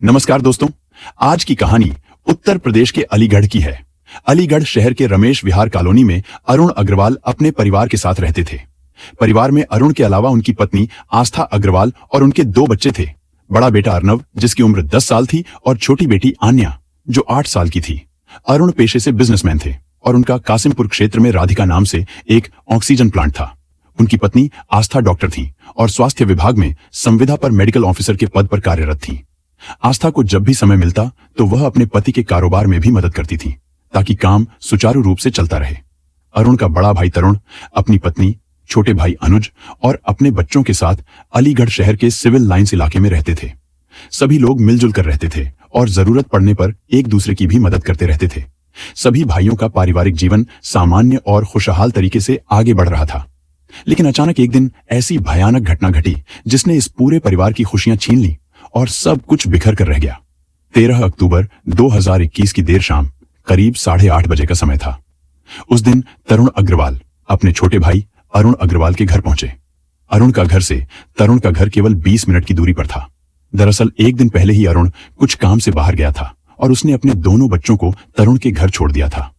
नमस्कार दोस्तों, आज की कहानी उत्तर प्रदेश के अलीगढ़ की है। अलीगढ़ शहर के रमेश विहार कॉलोनी में अरुण अग्रवाल अपने परिवार के साथ रहते थे। परिवार में अरुण के अलावा उनकी पत्नी आस्था अग्रवाल और उनके 2 बच्चे थे। बड़ा बेटा अर्नव, जिसकी उम्र 10 साल थी, और छोटी बेटी आन्या, जो 8 साल की थी। अरुण पेशे से बिजनेसमैन थे और उनका कासिमपुर क्षेत्र में राधिका नाम से एक ऑक्सीजन प्लांट था। उनकी पत्नी आस्था डॉक्टर थी और स्वास्थ्य विभाग में संविदा पर मेडिकल ऑफिसर के पद पर कार्यरत थी। आस्था को जब भी समय मिलता तो वह अपने पति के कारोबार में भी मदद करती थी, ताकि काम सुचारू रूप से चलता रहे। अरुण का बड़ा भाई तरुण अपनी पत्नी, छोटे भाई अनुज और अपने बच्चों के साथ अलीगढ़ शहर के सिविल लाइंस इलाके में रहते थे। सभी लोग मिलजुल कर रहते थे और जरूरत पड़ने पर एक दूसरे की भी मदद करते रहते थे। सभी भाइयों का पारिवारिक जीवन सामान्य और खुशहाल तरीके से आगे बढ़ रहा था। लेकिन अचानक एक दिन ऐसी भयानक घटना घटी जिसने इस पूरे परिवार की खुशियां छीन ली और सब कुछ बिखर कर रह गया। 13 अक्टूबर 2021 की देर शाम करीब 8:30 बजे का समय था। उस दिन तरुण अग्रवाल अपने छोटे भाई अरुण अग्रवाल के घर पहुंचे। अरुण का घर से तरुण का घर केवल 20 मिनट की दूरी पर था। दरअसल एक दिन पहले ही अरुण कुछ काम से बाहर गया था और उसने अपने दोनों बच्चों को तरुण के घर छोड़ दिया था।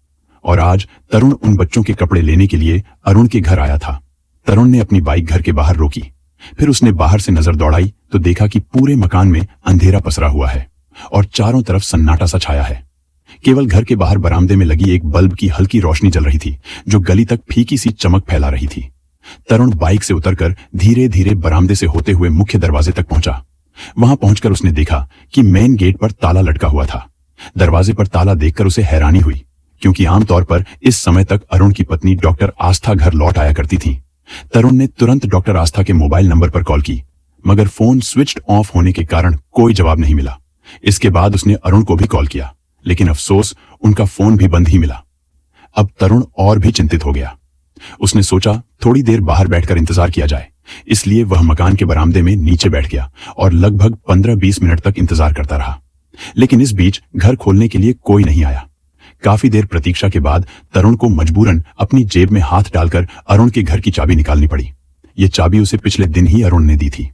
और आज तरुण उन बच्चों के कपड़े लेने के लिए अरुण के घर आया था। तरुण ने अपनी बाइक घर के बाहर रोकी। फिर उसने बाहर से नजर दौड़ाई तो देखा कि पूरे मकान में अंधेरा पसरा हुआ है और चारों तरफ सन्नाटा सा छाया है। केवल घर के बाहर बरामदे में लगी एक बल्ब की हल्की रोशनी जल रही थी, जो गली तक फीकी सी चमक फैला रही थी। तरुण बाइक से उतरकर धीरे धीरे बरामदे से होते हुए मुख्य दरवाजे तक पहुंचा। वहां पहुंचकर उसने देखा कि मेन गेट पर ताला लटका हुआ था। दरवाजे पर ताला देखकर उसे हैरानी हुई, क्योंकि आमतौर पर इस समय तक अरुण की पत्नी डॉक्टर आस्था घर लौट आया करती थी। तरुण ने तुरंत डॉक्टर आस्था के मोबाइल नंबर पर कॉल की, मगर फोन स्विच्ड ऑफ होने के कारण कोई जवाब नहीं मिला। इसके बाद उसने अरुण को भी कॉल किया, लेकिन अफसोस उनका फोन भी बंद ही मिला। अब तरुण और भी चिंतित हो गया। उसने सोचा थोड़ी देर बाहर बैठकर इंतजार किया जाए, इसलिए वह मकान के बरामदे में नीचे बैठ गया और लगभग 15-20 मिनट तक इंतजार करता रहा। लेकिन इस बीच घर खोलने के लिए कोई नहीं आया। काफी देर प्रतीक्षा के बाद तरुण को मजबूरन अपनी जेब में हाथ डालकर अरुण के घर की चाबी निकालनी पड़ी। ये चाबी उसे पिछले दिन ही अरुण ने दी थी।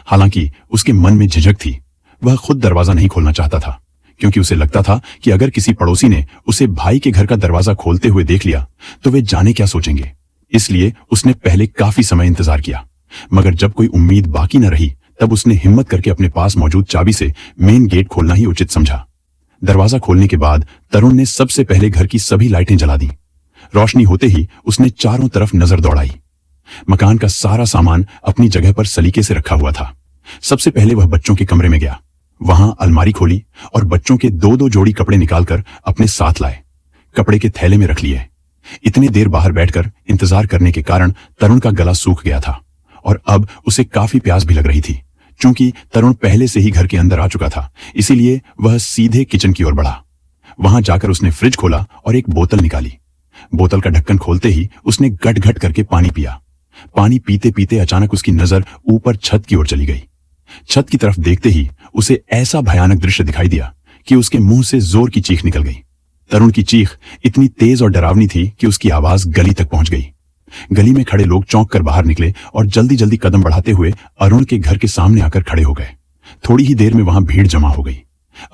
हालांकि उसके मन में झिझक थी। वह खुद दरवाजा नहीं खोलना चाहता था, क्योंकि उसे लगता था कि अगर किसी पड़ोसी ने उसे भाई के घर का दरवाजा खोलते हुए देख लिया तो वे जाने क्या सोचेंगे। इसलिए उसने पहले काफी समय इंतजार किया, मगर जब कोई उम्मीद बाकी न रही तब उसने हिम्मत करके अपने पास मौजूद चाबी से मेन गेट खोलना ही उचित समझा। दरवाजा खोलने के बाद तरुण ने सबसे पहले घर की सभी लाइटें जला दी। रोशनी होते ही उसने चारों तरफ नजर दौड़ाई। मकान का सारा सामान अपनी जगह पर सलीके से रखा हुआ था। सबसे पहले वह बच्चों के कमरे में गया। वहां अलमारी खोली और बच्चों के 2-2 जोड़ी कपड़े निकालकर अपने साथ लाए। कपड़े के थैले में रख लिए। इतनी देर बाहर बैठकर इंतजार करने के कारण तरुण का गला सूख गया था और अब उसे काफी प्यास भी लग रही थी। चूंकि तरुण पहले से ही घर के अंदर आ चुका था, इसीलिए वह सीधे किचन की ओर बढ़ा। वहां जाकर उसने फ्रिज खोला और एक बोतल निकाली। बोतल का ढक्कन खोलते ही उसने गट गट करके पानी पिया। पानी पीते पीते अचानक उसकी नजर ऊपर छत की ओर चली गई। छत की तरफ देखते ही उसे ऐसा भयानक दृश्य दिखाई दिया कि उसके मुंह से जोर की चीख निकल गई। तरुण की चीख इतनी तेज और डरावनी थी कि उसकी आवाज गली तक पहुंच गई। गली में खड़े लोग चौंक कर बाहर निकले और जल्दी जल्दी कदम बढ़ाते हुए अरुण के घर के सामने आकर खड़े हो गए। थोड़ी ही देर में वहां भीड़ जमा हो गई।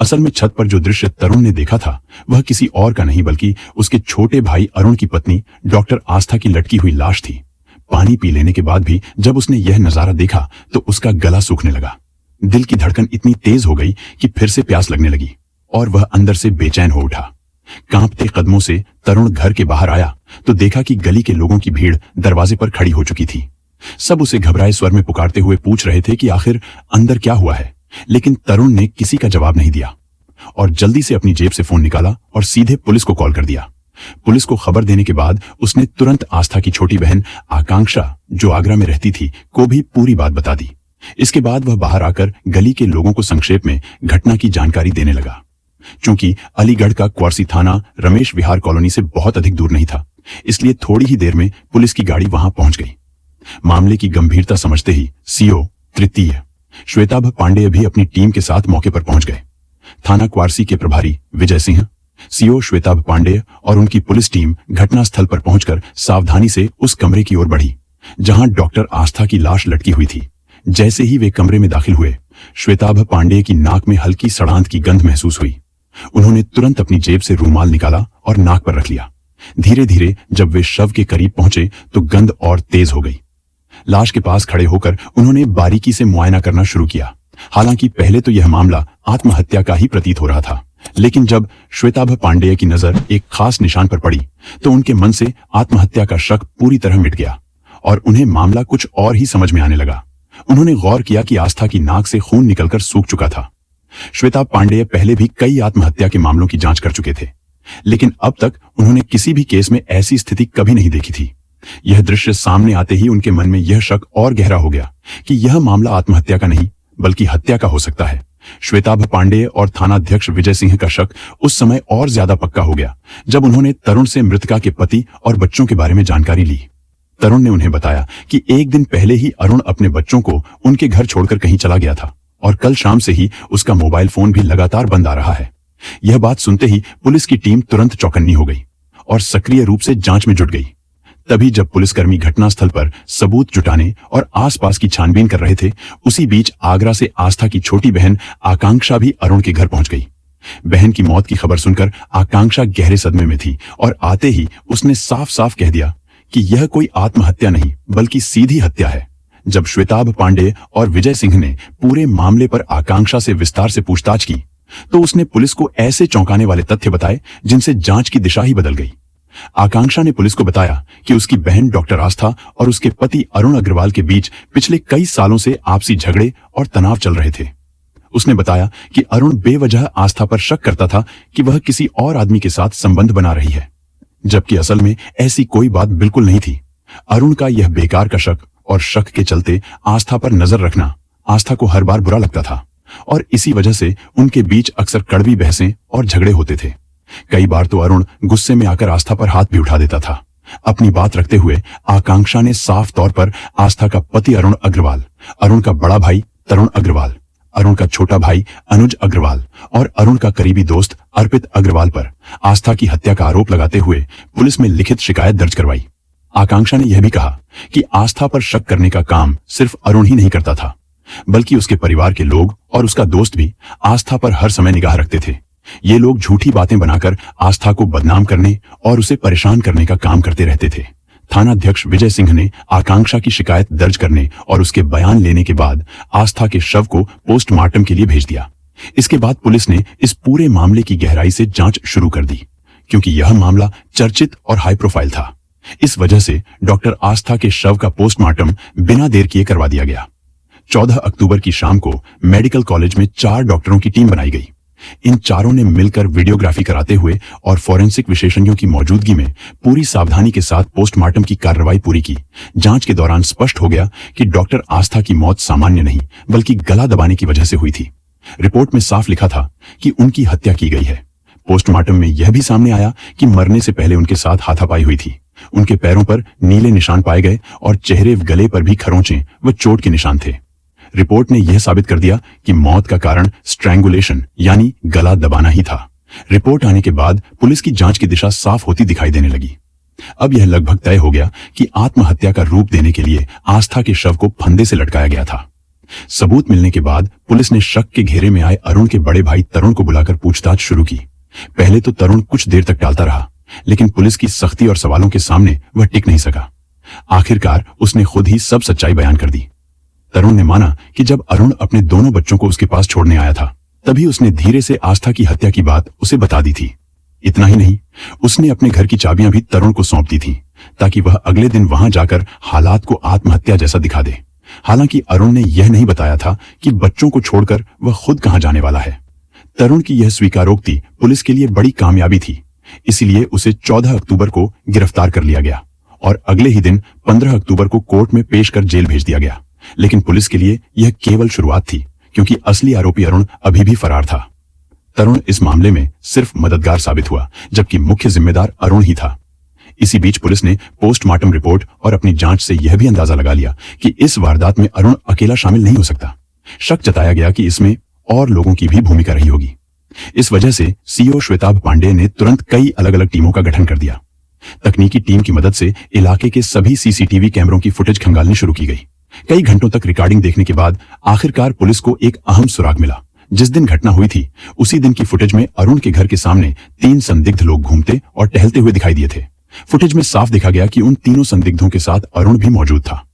असल में छत पर जो दृश्य तरुण ने देखा था वह किसी और का नहीं बल्कि उसके छोटे भाई अरुण की पत्नी डॉक्टर आस्था की लटकी हुई लाश थी। पानी पी लेने के बाद भी जब उसने यह नजारा देखा तो उसका गला सूखने लगा। दिल की धड़कन इतनी तेज हो गई कि फिर से प्यास लगने लगी और वह अंदर से बेचैन हो उठा। कांपते कदमों से तरुण घर के बाहर आया तो देखा कि गली के लोगों की भीड़ दरवाजे पर खड़ी हो चुकी थी। सब उसे घबराए स्वर में पुकारते हुए पूछ रहे थे कि आखिर अंदर क्या हुआ है, लेकिन तरुण ने किसी का जवाब नहीं दिया और जल्दी से अपनी जेब से फोन निकाला और सीधे पुलिस को कॉल कर दिया। पुलिस को खबर देने के बाद उसने तुरंत आस्था की छोटी बहन आकांक्षा, जो आगरा में रहती थी, को भी पूरी बात बता दी। इसके बाद वह बाहर आकर गली के लोगों को संक्षेप में घटना की जानकारी देने लगा। चूंकि अलीगढ़ का क्वारसी थाना रमेश विहार कॉलोनी से बहुत अधिक दूर नहीं था, इसलिए थोड़ी ही देर में पुलिस की गाड़ी वहां पहुंच गई। मामले की गंभीरता समझते ही सीओ तृतीय श्वेताभ पांडेय भी अपनी टीम के साथ मौके पर पहुंच गए। थाना क्वारसी के प्रभारी विजय सिंह, सीओ श्वेताभ पांडेय और उनकी पुलिस टीम घटनास्थल पर पहुंचकर सावधानी से उस कमरे की ओर बढ़ी जहां डॉक्टर आस्था की लाश लटकी हुई थी। जैसे ही वे कमरे में दाखिल हुए श्वेताभ पांडेय की नाक में हल्की सड़ांत की गंध महसूस हुई। उन्होंने तुरंत अपनी जेब से रूमाल निकाला और नाक पर रख लिया। धीरे धीरे जब वे शव के करीब पहुंचे तो गंध और तेज हो गई। लाश के पास खड़े होकर उन्होंने बारीकी से मुआयना करना शुरू किया। हालांकि पहले तो यह मामला आत्महत्या का ही प्रतीत हो रहा था, लेकिन जब श्वेताभ पांडेय की नजर एक खास निशान पर पड़ी तो उनके मन से आत्महत्या का शक पूरी तरह मिट गया और उन्हें मामला कुछ और ही समझ में आने लगा। उन्होंने गौर किया कि आस्था की नाक से खून निकलकर सूख चुका था। श्वेताभ पांडेय पहले भी कई आत्महत्या के मामलों की जांच कर चुके थे, लेकिन अब तक उन्होंने किसी भी केस में ऐसी स्थिति कभी नहीं देखी थी। यह दृश्य सामने आते ही उनके मन में यह शक और गहरा हो गया कि यह मामला आत्महत्या का नहीं बल्कि हत्या का हो सकता है। श्वेताभ पांडेय और थानाध्यक्ष विजय सिंह का शक उस समय और ज्यादा पक्का हो गया जब उन्होंने तरुण से मृतका के पति और बच्चों के बारे में जानकारी ली। तरुण ने उन्हें बताया कि एक दिन पहले ही अरुण अपने बच्चों को उनके घर छोड़कर कहीं चला गया था और कल शाम से ही उसका मोबाइल फोन भी लगातार बंद आ रहा है। यह बात सुनते ही पुलिस की टीम तुरंत चौकन्नी हो गई और सक्रिय रूप से जांच में जुट गई। तभी जब पुलिसकर्मी घटनास्थल पर सबूत जुटाने और आसपास की छानबीन कर रहे थे, उसी बीच आगरा से आस्था की छोटी बहन आकांक्षा भी अरुण के घर पहुंच गई। बहन की मौत की खबर सुनकर आकांक्षा गहरे सदमे में थी और आते ही उसने साफ साफ कह दिया कि यह कोई आत्महत्या नहीं बल्कि सीधी हत्या है। जब श्वेताभ पांडेय और विजय सिंह ने पूरे मामले पर आकांक्षा से विस्तार से पूछताछ की तो उसने पुलिस को ऐसे चौंकाने वाले तथ्य बताए जिनसे जांच की दिशा ही बदल गई। आकांक्षा ने पुलिस को बताया कि उसकी बहन डॉक्टर आस्था और उसके पति अरुण अग्रवाल के बीच पिछले कई सालों से आपसी झगड़े और तनाव चल रहे थे। उसने बताया कि अरुण बेवजह आस्था पर शक करता था कि वह किसी और आदमी के साथ संबंध बना रही है, जबकि असल में ऐसी कोई बात बिल्कुल नहीं थी। अरुण का यह बेकार का शक और शक के चलते आस्था पर नजर रखना आस्था को हर बार बुरा लगता था और इसी वजह से उनके बीच अक्सर कड़वी बहसें और झगड़े होते थे। कई बार तो अरुण गुस्से में आकर आस्था पर हाथ भी उठा देता था। अपनी बात रखते हुए आकांक्षा ने साफ तौर पर आस्था का पति अरुण अग्रवाल, अरुण का बड़ा भाई तरुण अग्रवाल, अरुण का छोटा भाई अनुज अग्रवाल और अरुण का करीबी दोस्त अर्पित अग्रवाल पर आस्था की हत्या का आरोप लगाते हुए पुलिस में लिखित शिकायत दर्ज करवाई। आकांक्षा ने यह भी कहा कि आस्था पर शक करने का काम सिर्फ अरुण ही नहीं करता था, बल्कि उसके परिवार के लोग और उसका दोस्त भी आस्था पर हर समय निगाह रखते थे। ये लोग झूठी बातें बनाकर आस्था को बदनाम करने और उसे परेशान करने का काम करते रहते थे। थानाध्यक्ष विजय सिंह ने आकांक्षा की शिकायत दर्ज करने और उसके बयान लेने के बाद आस्था के शव को पोस्टमार्टम के लिए भेज दिया। इसके बाद पुलिस ने इस पूरे मामले की गहराई से जांच शुरू कर दी, क्योंकि यह मामला चर्चित और हाई प्रोफाइल था। इस वजह से डॉक्टर आस्था के शव का पोस्टमार्टम बिना देर किए करवा दिया गया। 14 अक्टूबर की शाम को मेडिकल कॉलेज में 4 डॉक्टरों की टीम बनाई गई। इन चारों ने मिलकर वीडियोग्राफी कराते हुए और फोरेंसिक विशेषज्ञों की मौजूदगी में पूरी सावधानी के साथ पोस्टमार्टम की कार्रवाई पूरी की। जांच के दौरान स्पष्ट हो गया कि डॉक्टर आस्था की मौत सामान्य नहीं बल्कि गला दबाने की वजह से हुई थी। रिपोर्ट में साफ लिखा था कि उनकी हत्या की गई है। पोस्टमार्टम में यह भी सामने आया कि मरने से पहले उनके साथ हाथापाई हुई थी। उनके पैरों पर नीले निशान पाए गए और चेहरे गले पर भी खरोंचे व चोट के निशान थे। रिपोर्ट ने यह साबित कर दिया कि मौत का कारण स्ट्रैंगुलेशन यानी गला दबाना ही था। रिपोर्ट आने के बाद पुलिस की जांच की दिशा साफ होती दिखाई देने लगी। अब यह लगभग तय हो गया कि आत्महत्या का रूप देने के लिए आस्था के शव को फंदे से लटकाया गया था। सबूत मिलने के बाद पुलिस ने शक के घेरे में आए अरुण के बड़े भाई तरुण को बुलाकर पूछताछ शुरू की। पहले तो तरुण कुछ देर तक टालता रहा, लेकिन पुलिस की सख्ती और सवालों के सामने वह टिक नहीं सका। आखिरकार उसने खुद ही सब सच्चाई बयान कर दी। तरुण ने माना कि जब अरुण अपने दोनों बच्चों को उसके पास छोड़ने आया था, तभी उसने धीरे से आस्था की हत्या की बात उसे बता दी थी। इतना ही नहीं, उसने अपने घर की चाबियां भी तरुण को सौंप दी थी ताकि वह अगले दिन वहां जाकर हालात को आत्महत्या जैसा दिखा दे। हालांकि अरुण ने यह नहीं बताया था कि बच्चों को छोड़कर वह खुद कहां जाने वाला है। तरुण की यह स्वीकारोक्ति पुलिस के लिए बड़ी कामयाबी थी, इसीलिए उसे 14 अक्टूबर को गिरफ्तार कर लिया गया और अगले ही दिन 15 अक्टूबर को कोर्ट में पेश कर जेल भेज दिया गया। लेकिन पुलिस के लिए यह केवल शुरुआत थी, क्योंकि असली आरोपी अरुण अभी भी फरार था। तरुण इस मामले में सिर्फ मददगार साबित हुआ, जबकि मुख्य जिम्मेदार अरुण ही था। इसी बीच पुलिस ने पोस्टमार्टम रिपोर्ट और अपनी जांच से यह भी अंदाजा लगा लिया कि इस वारदात में अरुण अकेला शामिल नहीं हो सकता। शक जताया गया कि इसमें और लोगों की भी भूमिका रही होगी। इस वजह से सीओ श्वेताभ पांडेय ने तुरंत कई अलग अलग टीमों का गठन कर दिया। तकनीकी टीम की मदद से इलाके के सभी सीसीटीवी कैमरों की फुटेज खंगालनी शुरू की गई। कई घंटों तक रिकॉर्डिंग देखने के बाद आखिरकार पुलिस को एक अहम सुराग मिला। जिस दिन घटना हुई थी उसी दिन की फुटेज में अरुण के घर के सामने 3 संदिग्ध लोग घूमते और टहलते हुए दिखाई दिए थे। फुटेज में साफ देखा गया कि उन तीनों संदिग्धों के साथ अरुण भी मौजूद था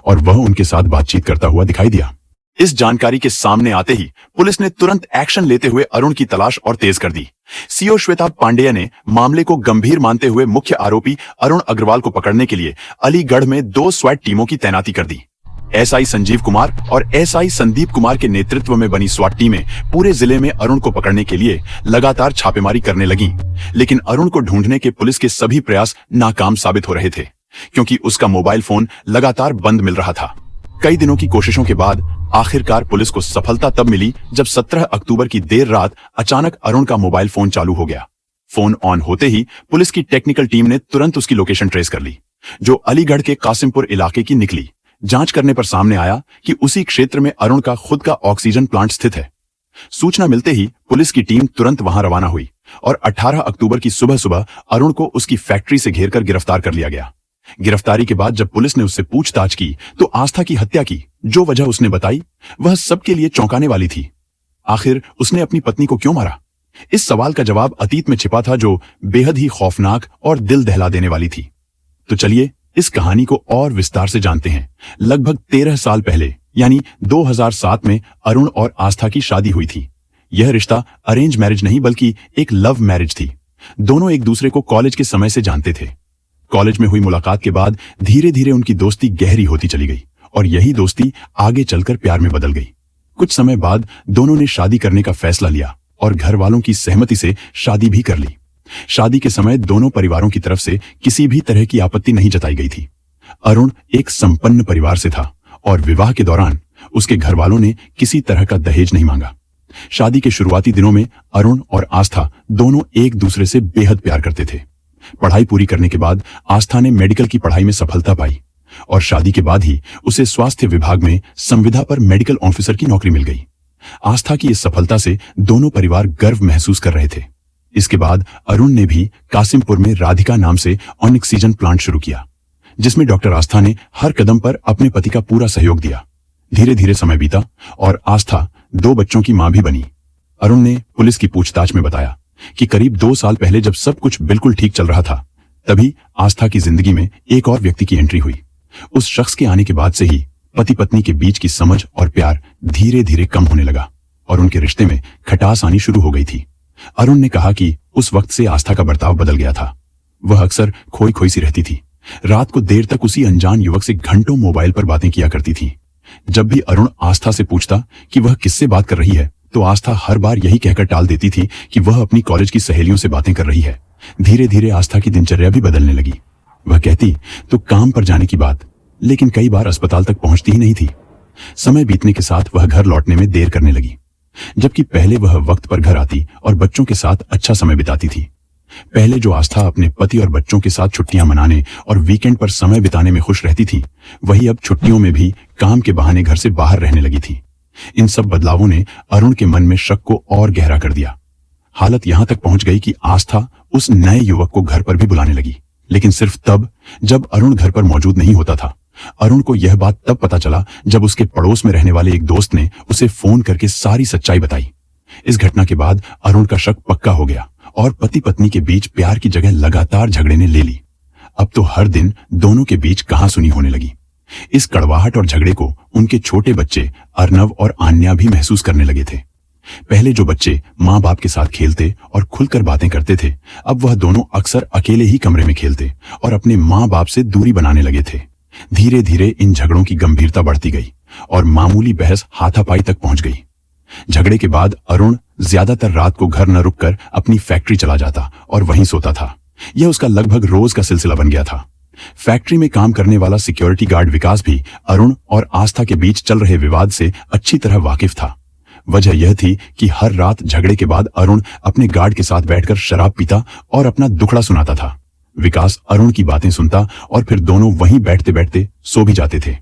और वह उनके साथ बातचीत करता हुआ दिखाई दिया। इस जानकारी के सामने आते ही पुलिस ने तुरंत एक्शन लेते हुए अरुण की तलाश और तेज कर दी। सीओ श्वेता पांडेय ने मामले को गंभीर मानते हुए मुख्य आरोपी अरुण अग्रवाल को पकड़ने के लिए अलीगढ़ में 2 स्वैट टीमों की तैनाती कर दी। एसआई संजीव कुमार और एसआई संदीप कुमार के नेतृत्व में बनी स्वाट टीमें पूरे जिले में अरुण को पकड़ने के लिए लगातार छापेमारी करने लगी, लेकिन अरुण को ढूंढने के पुलिस के सभी प्रयास नाकाम साबित हो रहे थे क्योंकि उसका मोबाइल फोन लगातार बंद मिल रहा था। कई दिनों की कोशिशों के बाद आखिरकार पुलिस को सफलता तब मिली जब 17 अक्टूबर की देर रात अचानक अरुण का मोबाइल फोन चालू हो गया। फोन ऑन होते ही पुलिस की टेक्निकल टीम ने तुरंत उसकी लोकेशन ट्रेस कर ली, जो अलीगढ़ के कासिमपुर इलाके की निकली। जांच करने पर सामने आया कि उसी क्षेत्र में अरुण का खुद का ऑक्सीजन प्लांट स्थित है। सूचना मिलते ही पुलिस की टीम तुरंत वहां रवाना हुई और 18 अक्टूबर की सुबह सुबह अरुण को उसकी फैक्ट्री से घेरकर गिरफ्तार कर लिया गया। गिरफ्तारी के बाद जब पुलिस ने उससे पूछताछ की तो आस्था की हत्या की जो वजह उसने बताई वह सबके लिए चौंकाने वाली थी। आखिर उसने अपनी पत्नी को क्यों मारा? इस सवाल का जवाब अतीत में छिपा था जो बेहद ही खौफनाक और दिल दहला देने वाली थी। तो चलिए इस कहानी को और विस्तार से जानते हैं। लगभग 13 साल पहले यानी 2007 में अरुण और आस्था की शादी हुई थी। यह रिश्ता अरेंज मैरिज नहीं बल्कि एक लव मैरिज थी। दोनों एक दूसरे को कॉलेज के समय से जानते थे। कॉलेज में हुई मुलाकात के बाद धीरे धीरे उनकी दोस्ती गहरी होती चली गई और यही दोस्ती आगे चलकर प्यार में बदल गई। कुछ समय बाद दोनों ने शादी करने का फैसला लिया और घर वालों की सहमति से शादी भी कर ली। शादी के समय दोनों परिवारों की तरफ से किसी भी तरह की आपत्ति नहीं जताई गई थी। अरुण एक संपन्न परिवार से था और विवाह के दौरान उसके घर वालों ने किसी तरह का दहेज नहीं मांगा। शादी के शुरुआती दिनों में अरुण और आस्था दोनों एक दूसरे से बेहद प्यार करते थे। पढ़ाई पूरी करने के बाद आस्था ने मेडिकल की पढ़ाई में सफलता पाई और शादी के बाद ही उसे स्वास्थ्य विभाग में संविदा पर मेडिकल ऑफिसर की नौकरी मिल गई। आस्था की इस सफलता से दोनों परिवार गर्व महसूस कर रहे थे। इसके बाद अरुण ने भी कासिमपुर में राधिका नाम से ऑक्सीजन प्लांट शुरू किया, जिसमें डॉक्टर आस्था ने हर कदम पर अपने पति का पूरा सहयोग दिया। धीरे धीरे समय बीता और आस्था 2 बच्चों की मां भी बनी। अरुण ने पुलिस की पूछताछ में बताया कि करीब 2 साल पहले जब सब कुछ बिल्कुल ठीक चल रहा था, तभी आस्था की जिंदगी में एक और व्यक्ति की एंट्री हुई। उस शख्स के आने के बाद से ही पति पत्नी के बीच की समझ और प्यार धीरे धीरे कम होने लगा और उनके रिश्ते में खटास आनी शुरू हो गई थी। अरुण ने कहा कि उस वक्त से आस्था का बर्ताव बदल गया था। वह अक्सर खोई खोई सी रहती थी। रात को देर तक उसी अनजान युवक से घंटों मोबाइल पर बातें किया करती थी। जब भी अरुण आस्था से पूछता कि वह किससे बात कर रही है तो आस्था हर बार यही कहकर टाल देती थी कि वह अपनी कॉलेज की सहेलियों से बातें कर रही है। धीरे धीरे आस्था की दिनचर्या भी बदलने लगी। वह कहती तो काम पर जाने की बात, लेकिन कई बार अस्पताल तक पहुंचती ही नहीं थी। समय बीतने के साथ वह घर लौटने में देर करने लगी, जबकि पहले वह वक्त पर घर आती और बच्चों के साथ अच्छा समय बिताती थी। पहले जो आस्था अपने पति और बच्चों के साथ छुट्टियां मनाने और वीकेंड पर समय बिताने में खुश रहती थी, वही अब छुट्टियों में भी काम के बहाने घर से बाहर रहने लगी थी। इन सब बदलावों ने अरुण के मन में शक को और गहरा कर दिया। हालत यहां तक पहुंच गई कि आस्था उस नए युवक को घर पर भी बुलाने लगी, लेकिन सिर्फ तब जब अरुण घर पर मौजूद नहीं होता था। अरुण को यह बात तब पता चला जब उसके पड़ोस में रहने वाले एक दोस्त ने उसे फोन करके सारी सच्चाई बताई। इस घटना के बाद अरुण का शक पक्का हो गया और पति पत्नी के बीच प्यार की जगह लगातार झगड़े ने ले ली। अब तो हर दिन दोनों के बीच कहासुनी होने लगी। इस कड़वाहट और झगड़े को उनके छोटे बच्चे अर्नव और आन्या भी महसूस करने लगे थे। पहले जो बच्चे माँ बाप के साथ खेलते और खुलकर बातें करते थे, अब वह दोनों अक्सर अकेले ही कमरे में खेलते और अपने माँ बाप से दूरी बनाने लगे थे। धीरे धीरे इन झगड़ों की गंभीरता बढ़ती गई और मामूली बहस हाथापाई तक पहुंच गई। झगड़े के बाद अरुण ज्यादातर रात को घर न रुककर अपनी फैक्ट्री चला जाता और वहीं सोता था। यह उसका लगभग रोज का सिलसिला बन गया था। फैक्ट्री में काम करने वाला सिक्योरिटी गार्ड विकास भी अरुण और आस्था के बीच चल रहे विवाद से अच्छी तरह वाकिफ था। वजह यह थी कि हर रात झगड़े के बाद अरुण अपने गार्ड के साथ बैठकर शराब पीता और अपना दुखड़ा सुनाता था। विकास अरुण की बातें सुनता और फिर दोनों वहीं बैठते बैठते सो भी जाते थे।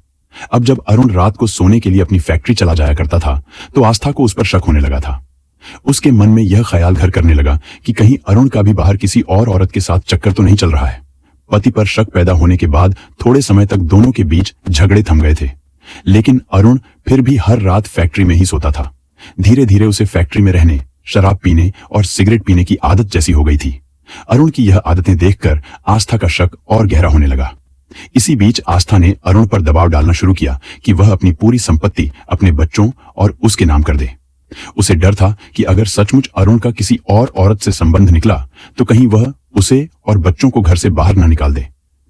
अब जब अरुण रात को सोने के लिए अपनी फैक्ट्री चला जाया करता था तो आस्था को उस पर शक होने लगा था। उसके मन में यह ख्याल घर करने लगा कि कहीं अरुण का भी बाहर किसी और औरत के साथ चक्कर तो नहीं चल रहा है। पति पर शक पैदा होने के बाद थोड़े समय तक दोनों के बीच झगड़े थम गए थे, लेकिन अरुण फिर भी हर रात फैक्ट्री में ही सोता था। धीरे धीरे उसे फैक्ट्री में रहने, शराब पीने और सिगरेट पीने की आदत जैसी हो गई थी। अरुण की यह आदतें देखकर आस्था का शक और गहरा होने लगा। इसी बीच आस्था ने अरुण पर दबाव डालना शुरू किया कि वह अपनी पूरी संपत्ति अपने बच्चों और उसके नाम कर दे। उसे डर था कि अगर सचमुच अरुण का किसी और औरत से संबंध निकला तो कहीं वह उसे और बच्चों को घर से बाहर न निकाल दे।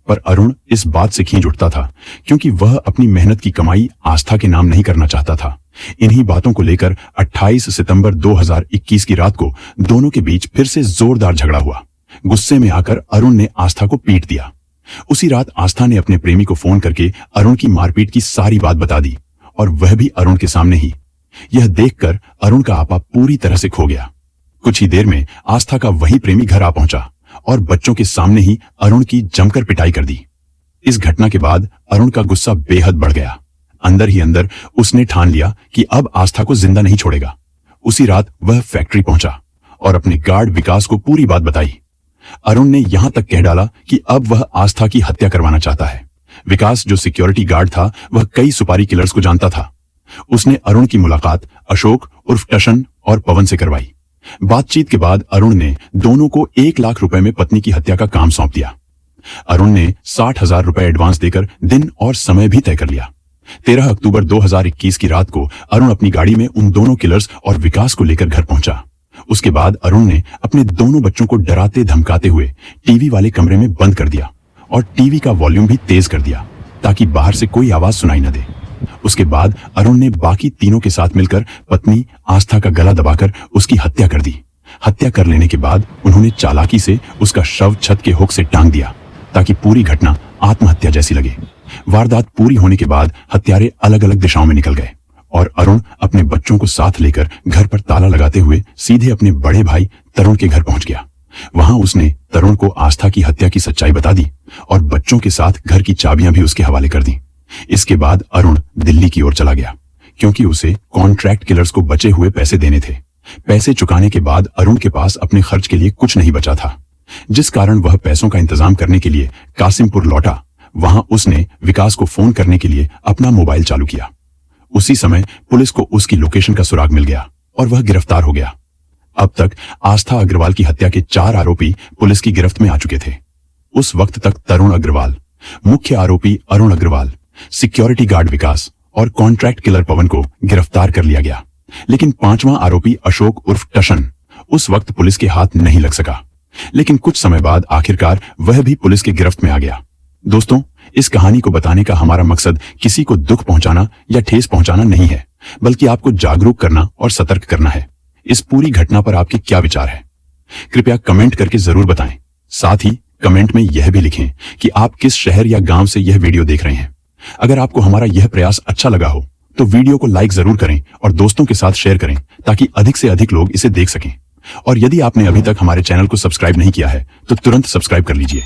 पर अरुण इस बात से खींच उठता था क्योंकि वह अपनी मेहनत की कमाई आस्था के नाम नहीं करना चाहता था। इन्हीं बातों को लेकर 28 सितंबर 2021 की रात को दोनों के बीच फिर से जोरदार झगड़ा हुआ। गुस्से में आकर अरुण ने आस्था को पीट दिया। उसी रात आस्था ने अपने प्रेमी को फोन करके अरुण की मारपीट की सारी बात बता दी, और वह भी अरुण के सामने ही। यह देखकर अरुण का आपा पूरी तरह से खो गया। कुछ ही देर में आस्था का वही प्रेमी घर आ पहुंचा और बच्चों के सामने ही अरुण की जमकर पिटाई कर दी। इस घटना के बाद अरुण का गुस्सा बेहद बढ़ गया। अंदर ही अंदर उसने ठान लिया कि अब आस्था को जिंदा नहीं छोड़ेगा। उसी रात वह फैक्ट्री पहुंचा और अपने गार्ड विकास को पूरी बात बताई। अरुण ने यहां तक कह डाला कि अब वह आस्था की हत्या करवाना चाहता है। विकास, जो सिक्योरिटी गार्ड था, वह कई सुपारी किलर्स को जानता था। उसने अरुण की मुलाकात अशोक उर्फ टशन और पवन से करवाई। बातचीत के बाद अरुण ने दोनों को 1 लाख रुपए में पत्नी की हत्या का काम सौंप दिया। अरुण ने 60,000 रुपए एडवांस देकर दिन और समय भी तय कर लिया। 13 अक्टूबर 2021 की रात को अरुण अपनी गाड़ी में उन दोनों किलर्स और विकास को लेकर घर पहुंचा। उसके बाद अरुण ने अपने दोनों बच्चों को डराते धमकाते हुए टीवी वाले कमरे में बंद कर दिया और टीवी का वॉल्यूम भी तेज कर दिया ताकि बाहर से कोई आवाज सुनाई न दे। उसके बाद अरुण ने बाकी तीनों के साथ मिलकर पत्नी आस्था का गला दबाकर उसकी हत्या कर दी। हत्या कर लेने के बाद उन्होंने चालाकी से उसका शव छत के हुक से टांग दिया ताकि पूरी घटना आत्महत्या जैसी लगे। वारदात पूरी होने के बाद हत्यारे अलग अलग दिशाओं में निकल गए और अरुण अपने बच्चों को साथ लेकर घर पर ताला लगाते हुए सीधे अपने बड़े भाई तरुण के घर पहुंच गया। वहां उसने तरुण को आस्था की हत्या की सच्चाई बता दी और बच्चों के साथ घर की चाबियां भी उसके हवाले कर दी। इसके बाद अरुण दिल्ली की ओर चला गया क्योंकि उसे कॉन्ट्रैक्ट किलर्स को बचे हुए पैसे देने थे। पैसे चुकाने के बाद अरुण के पास अपने खर्च के लिए कुछ नहीं बचा था, जिस कारण वह पैसों का इंतजाम करने के लिए कासिमपुर लौटा। वहां उसने विकास को फोन करने के लिए अपना मोबाइल चालू किया। उसी समय पुलिस को उसकी लोकेशन का सुराग मिल गया और वह गिरफ्तार हो गया। अब तक आस्था अग्रवाल की हत्या के 4 आरोपी पुलिस की गिरफ्त में आ चुके थे। उस वक्त तक तरुण अग्रवाल, मुख्य आरोपी अरुण अग्रवाल, सिक्योरिटी गार्ड विकास और कॉन्ट्रैक्ट किलर पवन को गिरफ्तार कर लिया गया, लेकिन 5वां आरोपी अशोक उर्फ टशन उस वक्त पुलिस के हाथ नहीं लग सका। लेकिन कुछ समय बाद आखिरकार वह भी पुलिस की गिरफ्त में आ गया। दोस्तों, इस कहानी को बताने का हमारा मकसद किसी को दुख पहुंचाना या ठेस पहुंचाना नहीं है, बल्कि आपको जागरूक करना और सतर्क करना है। इस पूरी घटना पर आपके क्या विचार है? कृपया कमेंट करके जरूर बताएं। साथ ही कमेंट में यह भी लिखें कि आप किस शहर या गांव से यह वीडियो देख रहे हैं। अगर आपको हमारा यह प्रयास अच्छा लगा हो तो वीडियो को लाइक जरूर करें और दोस्तों के साथ शेयर करें ताकि अधिक से अधिक लोग इसे देख सकें। और यदि आपने अभी तक हमारे चैनल को सब्सक्राइब नहीं किया है तो तुरंत सब्सक्राइब कर लीजिए।